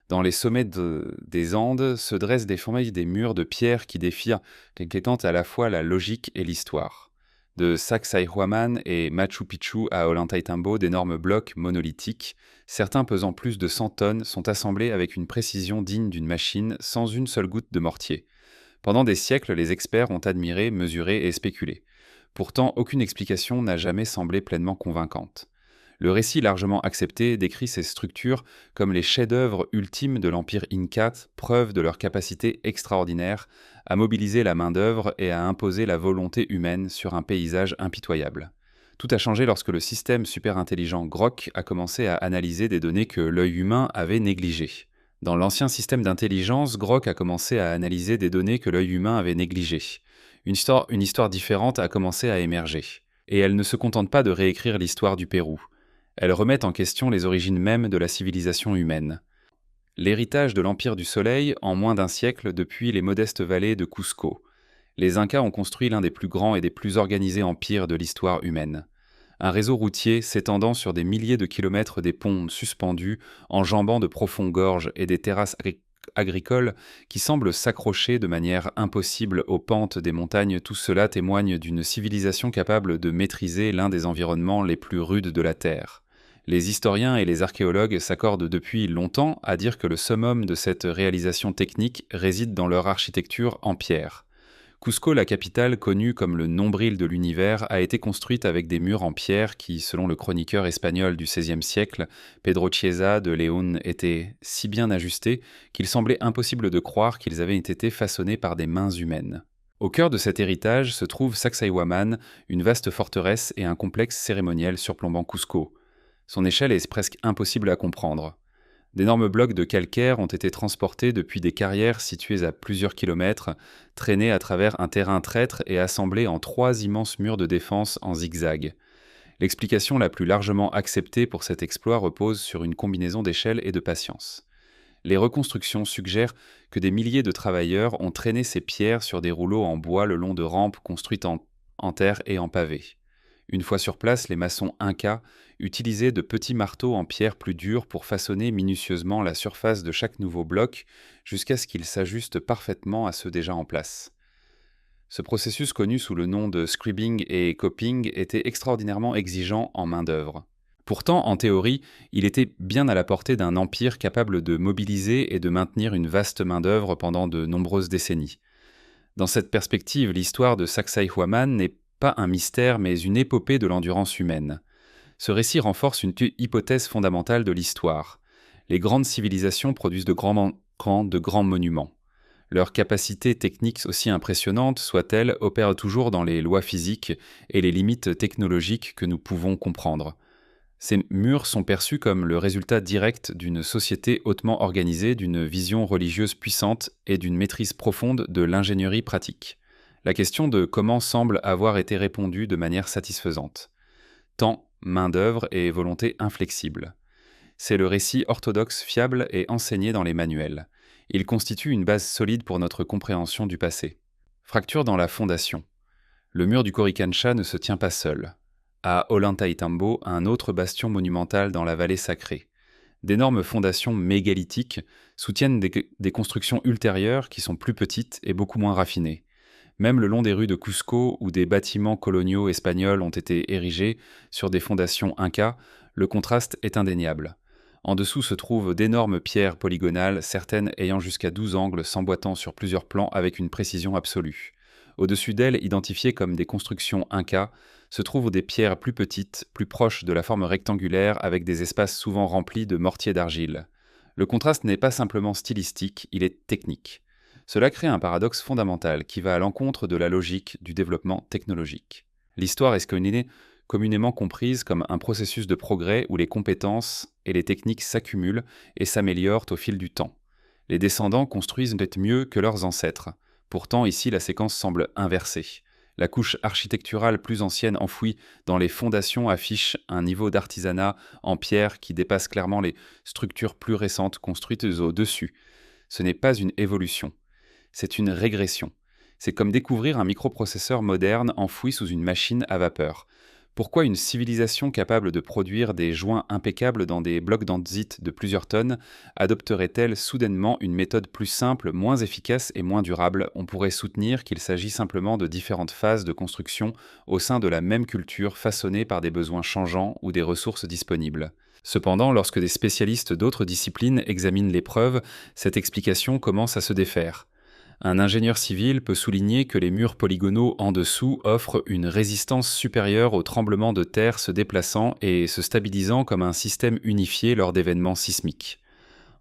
Dans les sommets des Andes se dressent déformés des murs de pierre qui défient, reflétant à la fois la logique et l'histoire. De Sacsayhuaman et Machu Picchu à Ollantaytambo, d'énormes blocs monolithiques, certains pesant plus de 100 tonnes, sont assemblés avec une précision digne d'une machine sans une seule goutte de mortier. Pendant des siècles, les experts ont admiré, mesuré et spéculé. Pourtant, aucune explication n'a jamais semblé pleinement convaincante. Le récit largement accepté décrit ces structures comme les chefs-d'œuvre ultimes de l'empire Inca, preuve de leur capacité extraordinaire à mobiliser la main-d'œuvre et à imposer la volonté humaine sur un paysage impitoyable. Tout a changé lorsque le système super-intelligent Grok a commencé à analyser des données que l'œil humain avait négligées. Dans l'ancien système d'intelligence, Grok a commencé à analyser des données que l'œil humain avait négligées. Une histoire différente a commencé à émerger. Et elle ne se contente pas de réécrire l'histoire du Pérou. Elle remet en question les origines mêmes de la civilisation humaine. L'héritage de l'Empire du Soleil en moins d'un siècle depuis les modestes vallées de Cusco. Les Incas ont construit l'un des plus grands et des plus organisés empires de l'histoire humaine. Un réseau routier s'étendant sur des milliers de kilomètres, des ponts suspendus, enjambant de profondes gorges et des terrasses agricoles qui semblent s'accrocher de manière impossible aux pentes des montagnes, tout cela témoigne d'une civilisation capable de maîtriser l'un des environnements les plus rudes de la Terre. Les historiens et les archéologues s'accordent depuis longtemps à dire que le summum de cette réalisation technique réside dans leur architecture en pierre. Cusco, la capitale connue comme le nombril de l'univers, a été construite avec des murs en pierre qui, selon le chroniqueur espagnol du XVIe siècle, Pedro Chiesa de León, étaient si bien ajustés qu'il semblait impossible de croire qu'ils avaient été façonnés par des mains humaines. Au cœur de cet héritage se trouve Sacsayhuaman, une vaste forteresse et un complexe cérémoniel surplombant Cusco. Son échelle est presque impossible à comprendre. D'énormes blocs de calcaire ont été transportés depuis des carrières situées à plusieurs kilomètres, traînés à travers un terrain traître et assemblés en 3 immenses murs de défense en zigzag. L'explication la plus largement acceptée pour cet exploit repose sur une combinaison d'échelle et de patience. Les reconstructions suggèrent que des milliers de travailleurs ont traîné ces pierres sur des rouleaux en bois le long de rampes construites en terre et en pavé. Une fois sur place, les maçons incas utilisaient de petits marteaux en pierre plus dure pour façonner minutieusement la surface de chaque nouveau bloc jusqu'à ce qu'il s'ajuste parfaitement à ceux déjà en place. Ce processus connu sous le nom de scribing et coping était extraordinairement exigeant en main-d'œuvre. Pourtant, en théorie, il était bien à la portée d'un empire capable de mobiliser et de maintenir une vaste main-d'œuvre pendant de nombreuses décennies. Dans cette perspective, l'histoire de Sacsayhuaman n'est pas un mystère, mais une épopée de l'endurance humaine. Ce récit renforce une hypothèse fondamentale de l'histoire. Les grandes civilisations produisent de grands monuments. Leur capacité technique, aussi impressionnante soit-elle, opère toujours dans les lois physiques et les limites technologiques que nous pouvons comprendre. Ces murs sont perçus comme le résultat direct d'une société hautement organisée, d'une vision religieuse puissante et d'une maîtrise profonde de l'ingénierie pratique. La question de comment semble avoir été répondue de manière satisfaisante. Temps, main-d'œuvre et volonté inflexible. C'est le récit orthodoxe fiable et enseigné dans les manuels. Il constitue une base solide pour notre compréhension du passé. Fracture dans la fondation. Le mur du Coricancha ne se tient pas seul. À Ollantaytambo, un autre bastion monumental dans la vallée sacrée. D'énormes fondations mégalithiques soutiennent des constructions ultérieures qui sont plus petites et beaucoup moins raffinées. Même le long des rues de Cusco, où des bâtiments coloniaux espagnols ont été érigés sur des fondations incas, le contraste est indéniable. En dessous se trouvent d'énormes pierres polygonales, certaines ayant jusqu'à 12 angles s'emboîtant sur plusieurs plans avec une précision absolue. Au-dessus d'elles, identifiées comme des constructions incas, se trouvent des pierres plus petites, plus proches de la forme rectangulaire avec des espaces souvent remplis de mortiers d'argile. Le contraste n'est pas simplement stylistique, il est technique. Cela crée un paradoxe fondamental qui va à l'encontre de la logique du développement technologique. L'histoire est communément comprise comme un processus de progrès où les compétences et les techniques s'accumulent et s'améliorent au fil du temps. Les descendants construisent peut-être mieux que leurs ancêtres. Pourtant, ici, la séquence semble inversée. La couche architecturale plus ancienne enfouie dans les fondations affiche un niveau d'artisanat en pierre qui dépasse clairement les structures plus récentes construites au-dessus. Ce n'est pas une évolution, c'est une régression. C'est comme découvrir un microprocesseur moderne enfoui sous une machine à vapeur. Pourquoi une civilisation capable de produire des joints impeccables dans des blocs d'andésite de plusieurs tonnes adopterait-elle soudainement une méthode plus simple, moins efficace et moins durable? On pourrait soutenir qu'il s'agit simplement de différentes phases de construction au sein de la même culture façonnée par des besoins changeants ou des ressources disponibles. Cependant, lorsque des spécialistes d'autres disciplines examinent les preuves, cette explication commence à se défaire. Un ingénieur civil peut souligner que les murs polygonaux en dessous offrent une résistance supérieure aux tremblements de terre se déplaçant et se stabilisant comme un système unifié lors d'événements sismiques.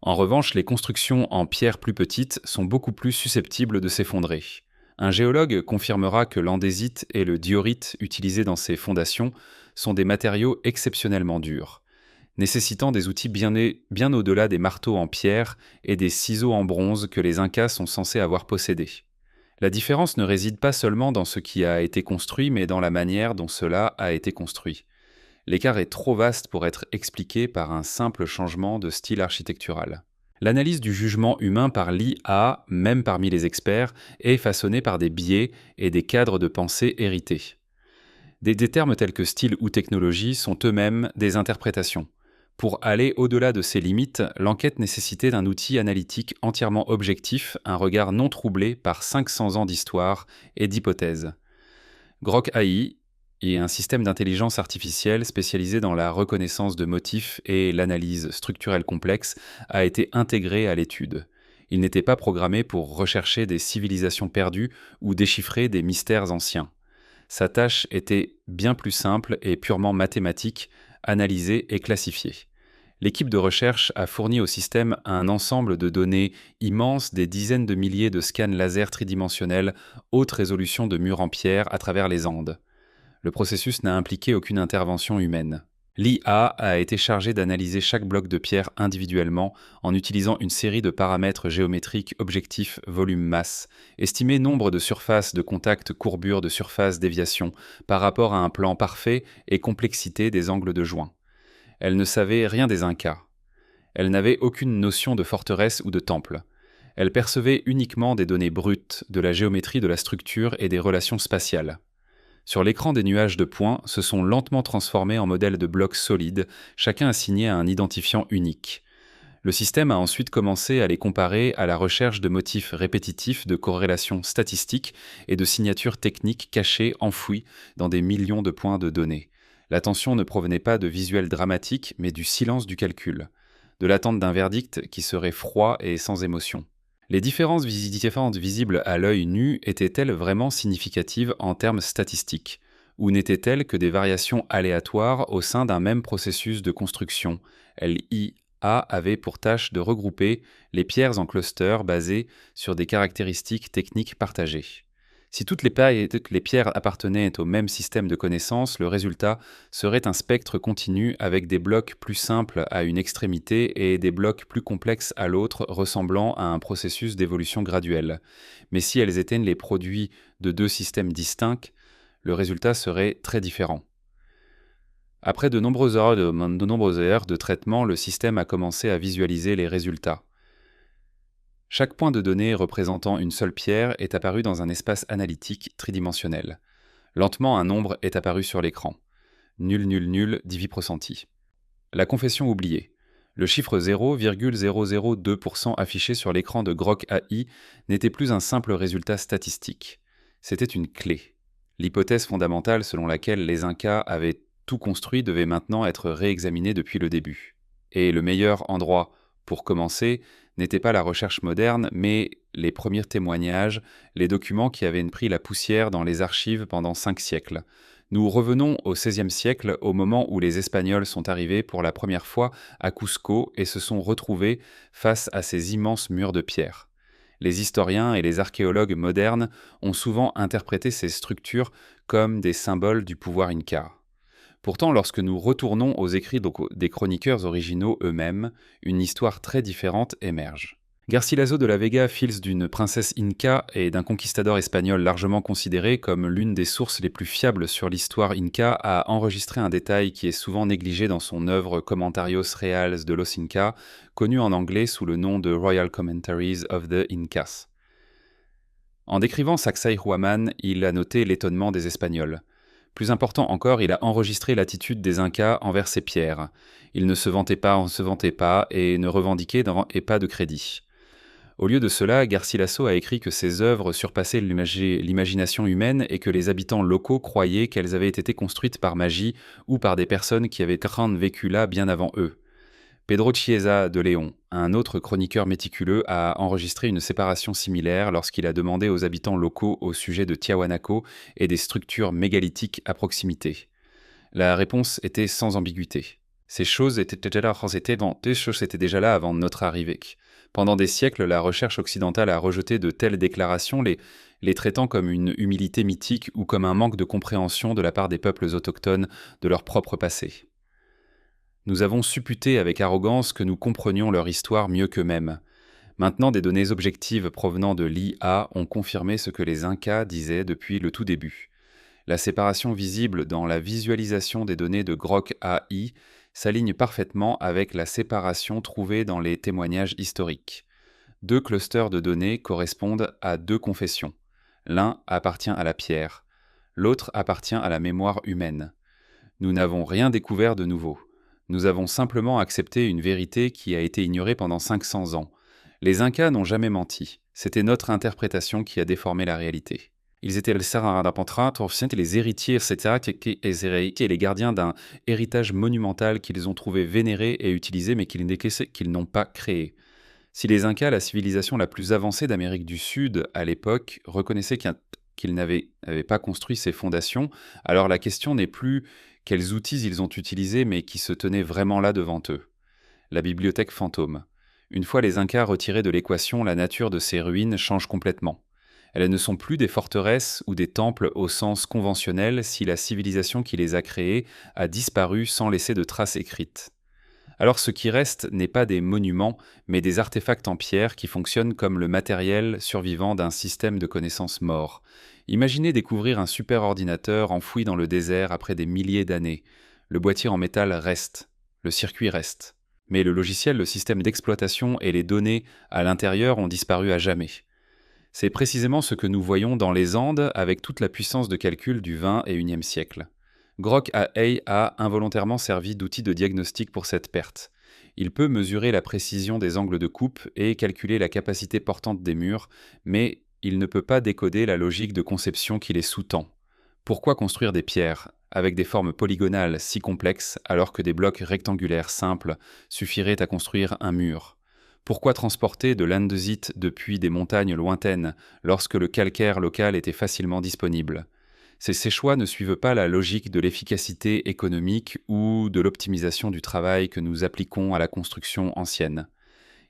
En revanche, les constructions en pierre plus petites sont beaucoup plus susceptibles de s'effondrer. Un géologue confirmera que l'andésite et le diorite utilisés dans ces fondations sont des matériaux exceptionnellement durs, nécessitant des outils bien au-delà des marteaux en pierre et des ciseaux en bronze que les Incas sont censés avoir possédés. La différence ne réside pas seulement dans ce qui a été construit, mais dans la manière dont cela a été construit. L'écart est trop vaste pour être expliqué par un simple changement de style architectural. L'analyse du jugement humain par l'IA, même parmi les experts, est façonnée par des biais et des cadres de pensée hérités. Des termes tels que style ou technologie sont eux-mêmes des interprétations. Pour aller au-delà de ces limites, l'enquête nécessitait d'un outil analytique entièrement objectif, un regard non troublé par 500 ans d'histoire et d'hypothèses. Grok AI est un système d'intelligence artificielle spécialisé dans la reconnaissance de motifs et l'analyse structurelle complexe a été intégré à l'étude. Il n'était pas programmé pour rechercher des civilisations perdues ou déchiffrer des mystères anciens. Sa tâche était bien plus simple et purement mathématique, analyser et classifier. L'équipe de recherche a fourni au système un ensemble de données immenses, des dizaines de milliers de scans laser tridimensionnels, haute résolution de murs en pierre à travers les Andes. Le processus n'a impliqué aucune intervention humaine. L'IA a été chargée d'analyser chaque bloc de pierre individuellement en utilisant une série de paramètres géométriques objectifs volume-masse, estimer nombre de surfaces de contact, courbure de surface, déviation, par rapport à un plan parfait et complexité des angles de joint. Elle ne savait rien des Incas. Elle n'avait aucune notion de forteresse ou de temple. Elle percevait uniquement des données brutes, de la géométrie de la structure et des relations spatiales. Sur l'écran des nuages de points se sont lentement transformés en modèles de blocs solides, chacun assigné à un identifiant unique. Le système a ensuite commencé à les comparer à la recherche de motifs répétitifs, de corrélations statistiques et de signatures techniques cachées, enfouies dans des millions de points de données. L'attention ne provenait pas de visuels dramatiques, mais du silence du calcul, de l'attente d'un verdict qui serait froid et sans émotion. Les différences visibles à l'œil nu étaient-elles vraiment significatives en termes statistiques, ou n'étaient-elles que des variations aléatoires au sein d'un même processus de construction? L'IA avait pour tâche de regrouper les pierres en clusters basés sur des caractéristiques techniques partagées. Si toutes les pierres appartenaient au même système de connaissances, le résultat serait un spectre continu avec des blocs plus simples à une extrémité et des blocs plus complexes à l'autre, ressemblant à un processus d'évolution graduelle. Mais si elles étaient les produits de deux systèmes distincts, le résultat serait très différent. Après de nombreuses heures de traitement, le système a commencé à visualiser les résultats. Chaque point de données représentant une seule pierre est apparu dans un espace analytique tridimensionnel. Lentement, un nombre est apparu sur l'écran. Nul, nul, nul, divis pressenti. La confession oubliée. Le chiffre 0,002% affiché sur l'écran de Grok AI n'était plus un simple résultat statistique. C'était une clé. L'hypothèse fondamentale selon laquelle les Incas avaient tout construit devait maintenant être réexaminée depuis le début. Et le meilleur endroit pour commencer n'était pas la recherche moderne, mais les premiers témoignages, les documents qui avaient pris la poussière dans les archives pendant 5 siècles. Nous revenons au XVIe siècle, au moment où les Espagnols sont arrivés pour la première fois à Cusco et se sont retrouvés face à ces immenses murs de pierre. Les historiens et les archéologues modernes ont souvent interprété ces structures comme des symboles du pouvoir inca. Pourtant, lorsque nous retournons aux écrits des chroniqueurs originaux eux-mêmes, une histoire très différente émerge. Garcilaso de la Vega, fils d'une princesse inca et d'un conquistador espagnol largement considéré comme l'une des sources les plus fiables sur l'histoire inca, a enregistré un détail qui est souvent négligé dans son œuvre Comentarios Reales de los Incas, connue en anglais sous le nom de Royal Commentaries of the Incas. En décrivant Sacsayhuaman, il a noté l'étonnement des Espagnols. Plus important encore, il a enregistré l'attitude des Incas envers ces pierres. Ils ne se vantaient pas, on se vantait pas, et ne revendiquaient et pas de crédit. Au lieu de cela, Garcilaso a écrit que ses œuvres surpassaient l'imagination humaine et que les habitants locaux croyaient qu'elles avaient été construites par magie ou par des personnes qui avaient vécu là bien avant eux. Pedro Chiesa de León, un autre chroniqueur méticuleux, a enregistré une séparation similaire lorsqu'il a demandé aux habitants locaux au sujet de Tiahuanaco et des structures mégalithiques à proximité. La réponse était sans ambiguïté. Ces choses étaient déjà là avant notre arrivée. Pendant des siècles, la recherche occidentale a rejeté de telles déclarations, les traitant comme une humilité mythique ou comme un manque de compréhension de la part des peuples autochtones de leur propre passé. Nous avons supputé avec arrogance que nous comprenions leur histoire mieux qu'eux-mêmes. Maintenant, des données objectives provenant de l'IA ont confirmé ce que les Incas disaient depuis le tout début. La séparation visible dans la visualisation des données de Grok AI s'aligne parfaitement avec la séparation trouvée dans les témoignages historiques. 2 clusters de données correspondent à 2 confessions. L'un appartient à la pierre, l'autre appartient à la mémoire humaine. Nous n'avons rien découvert de nouveau. Nous avons simplement accepté une vérité qui a été ignorée pendant 500 ans. Les Incas n'ont jamais menti. C'était notre interprétation qui a déformé la réalité. Ils étaient les héritiers, et les gardiens d'un héritage monumental qu'ils ont trouvé vénéré et utilisé, mais qu'ils n'ont pas créé. Si les Incas, la civilisation la plus avancée d'Amérique du Sud à l'époque, reconnaissaient qu'ils n'avaient pas construit ces fondations, alors la question n'est plus quels outils ils ont utilisés, mais qui se tenaient vraiment là devant eux. La bibliothèque fantôme. Une fois les Incas retirés de l'équation, la nature de ces ruines change complètement. Elles ne sont plus des forteresses ou des temples au sens conventionnel si la civilisation qui les a créées a disparu sans laisser de traces écrites. Alors ce qui reste n'est pas des monuments, mais des artefacts en pierre qui fonctionnent comme le matériel survivant d'un système de connaissances mort. Imaginez découvrir un superordinateur enfoui dans le désert après des milliers d'années. Le boîtier en métal reste, le circuit reste. Mais le logiciel, le système d'exploitation et les données à l'intérieur ont disparu à jamais. C'est précisément ce que nous voyons dans les Andes avec toute la puissance de calcul du XX et XIe siècle. Grok AI a involontairement servi d'outil de diagnostic pour cette perte. Il peut mesurer la précision des angles de coupe et calculer la capacité portante des murs, mais il ne peut pas décoder la logique de conception qui les sous-tend. Pourquoi construire des pierres avec des formes polygonales si complexes alors que des blocs rectangulaires simples suffiraient à construire un mur ? Pourquoi transporter de l'andésite depuis des montagnes lointaines lorsque le calcaire local était facilement disponible ? Ces choix ne suivent pas la logique de l'efficacité économique ou de l'optimisation du travail que nous appliquons à la construction ancienne.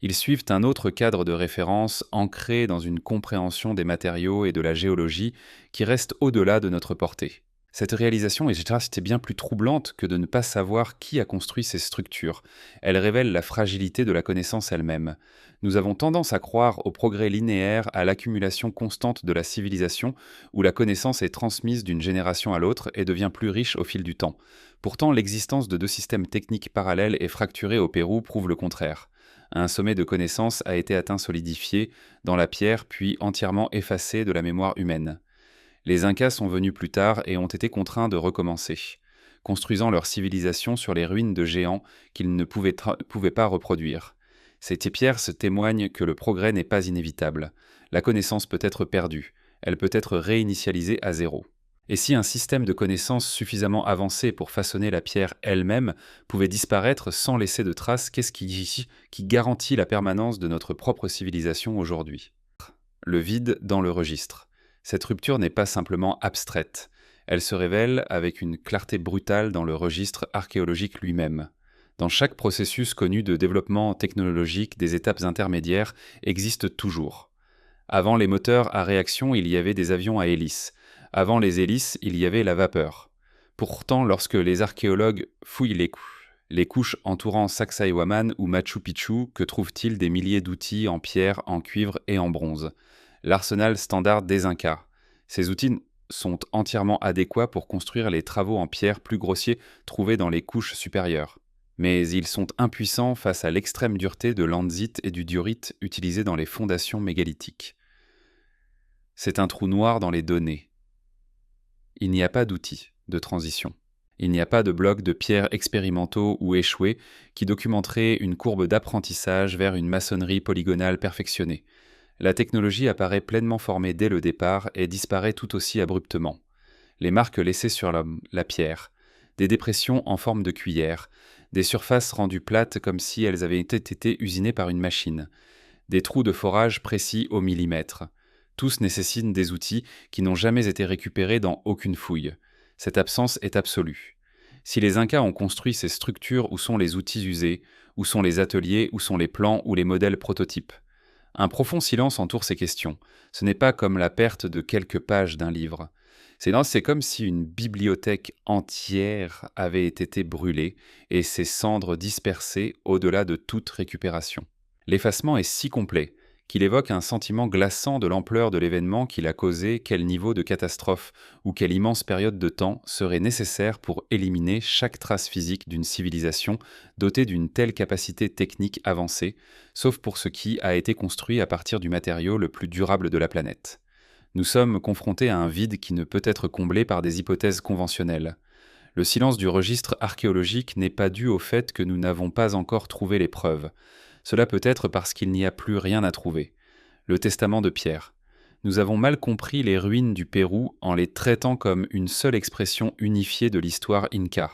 Ils suivent un autre cadre de référence ancré dans une compréhension des matériaux et de la géologie qui reste au-delà de notre portée. Cette réalisation est bien plus troublante que de ne pas savoir qui a construit ces structures. Elle révèle la fragilité de la connaissance elle-même. Nous avons tendance à croire au progrès linéaire, à l'accumulation constante de la civilisation, où la connaissance est transmise d'une génération à l'autre et devient plus riche au fil du temps. Pourtant, l'existence de 2 systèmes techniques parallèles et fracturés au Pérou prouve le contraire. Un sommet de connaissance a été atteint solidifié dans la pierre, puis entièrement effacé de la mémoire humaine. Les Incas sont venus plus tard et ont été contraints de recommencer, construisant leur civilisation sur les ruines de géants qu'ils ne pouvaient pas reproduire. Ces pierres témoignent que le progrès n'est pas inévitable. La connaissance peut être perdue, elle peut être réinitialisée à zéro. Et si un système de connaissances suffisamment avancé pour façonner la pierre elle-même pouvait disparaître sans laisser de traces, qu'est-ce qui garantit la permanence de notre propre civilisation aujourd'hui ? Le vide dans le registre. Cette rupture n'est pas simplement abstraite. Elle se révèle avec une clarté brutale dans le registre archéologique lui-même. Dans chaque processus connu de développement technologique, des étapes intermédiaires existent toujours. Avant les moteurs à réaction, il y avait des avions à hélices. Avant les hélices, il y avait la vapeur. Pourtant, lorsque les archéologues fouillent les couches entourant Sacsayhuaman ou Machu Picchu, que trouvent-ils? Des milliers d'outils en pierre, en cuivre et en bronze. L'arsenal standard des Incas. Ces outils sont entièrement adéquats pour construire les travaux en pierre plus grossiers trouvés dans les couches supérieures. Mais ils sont impuissants face à l'extrême dureté de l'andésite et du diorite utilisés dans les fondations mégalithiques. C'est un trou noir dans les données. Il n'y a pas d'outils. de transition. Il n'y a pas de blocs de pierre expérimentaux ou échoués qui documenteraient une courbe d'apprentissage vers une maçonnerie polygonale perfectionnée. La technologie apparaît pleinement formée dès le départ et disparaît tout aussi abruptement. Les marques laissées sur la pierre, des dépressions en forme de cuillère, des surfaces rendues plates comme si elles avaient été usinées par une machine, des trous de forage précis au millimètre. Tous nécessitent des outils qui n'ont jamais été récupérés dans aucune fouille. Cette absence est absolue. Si les Incas ont construit ces structures, où sont les outils usés, où sont les ateliers, où sont les plans ou les modèles prototypes? Un profond silence entoure ces questions. Ce n'est pas comme la perte de quelques pages d'un livre. C'est comme si une bibliothèque entière avait été brûlée et ses cendres dispersées au-delà de toute récupération. L'effacement est si complet qu'il évoque un sentiment glaçant de l'ampleur de l'événement qu'il a causé, quel niveau de catastrophe ou quelle immense période de temps serait nécessaire pour éliminer chaque trace physique d'une civilisation dotée d'une telle capacité technique avancée, sauf pour ce qui a été construit à partir du matériau le plus durable de la planète. Nous sommes confrontés à un vide qui ne peut être comblé par des hypothèses conventionnelles. Le silence du registre archéologique n'est pas dû au fait que nous n'avons pas encore trouvé les preuves. Cela peut être parce qu'il n'y a plus rien à trouver. Le testament de Pierre. Nous avons mal compris les ruines du Pérou en les traitant comme une seule expression unifiée de l'histoire inca.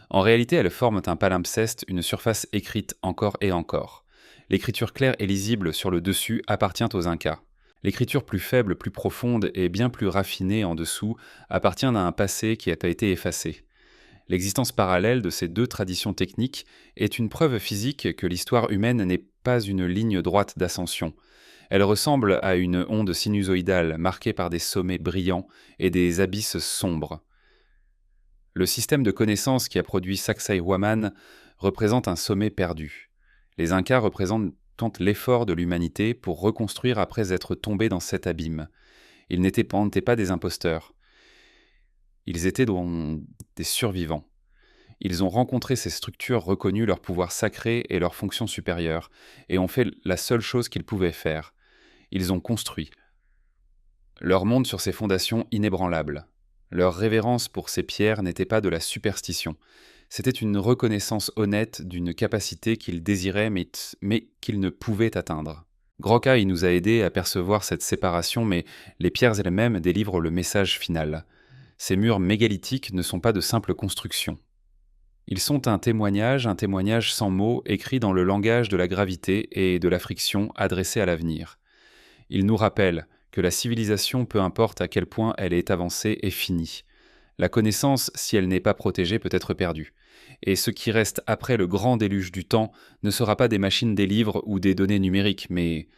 En réalité, elles forment un palimpseste, une surface écrite encore et encore. L'écriture claire et lisible sur le dessus appartient aux Incas. L'écriture plus faible, plus profonde et bien plus raffinée en dessous appartient à un passé qui n'a pas été effacé. L'existence parallèle de ces deux traditions techniques est une preuve physique que l'histoire humaine n'est pas une ligne droite d'ascension. Elle ressemble à une onde sinusoïdale marquée par des sommets brillants et des abysses sombres. Le système de connaissances qui a produit Sacsayhuaman représente un sommet perdu. Les Incas représentent l'effort de l'humanité pour reconstruire après être tombés dans cet abîme. Ils n'étaient pas des imposteurs. Ils étaient des survivants. Ils ont rencontré ces structures, reconnu leur pouvoir sacré et leur fonction supérieure, et ont fait la seule chose qu'ils pouvaient faire. Ils ont construit. Leur monde sur ces fondations inébranlables. Leur révérence pour ces pierres n'était pas de la superstition. C'était une reconnaissance honnête d'une capacité qu'ils désiraient mais qu'ils ne pouvaient atteindre. Groka y nous a aidés à percevoir cette séparation, mais les pierres elles-mêmes délivrent le message final. Ces murs mégalithiques ne sont pas de simples constructions. Ils sont un témoignage sans mots, écrit dans le langage de la gravité et de la friction adressé à l'avenir. Ils nous rappellent que la civilisation, peu importe à quel point elle est avancée, est finie. La connaissance, si elle n'est pas protégée, peut être perdue. Et ce qui reste après le grand déluge du temps ne sera pas des machines des livres ou des données numériques, mais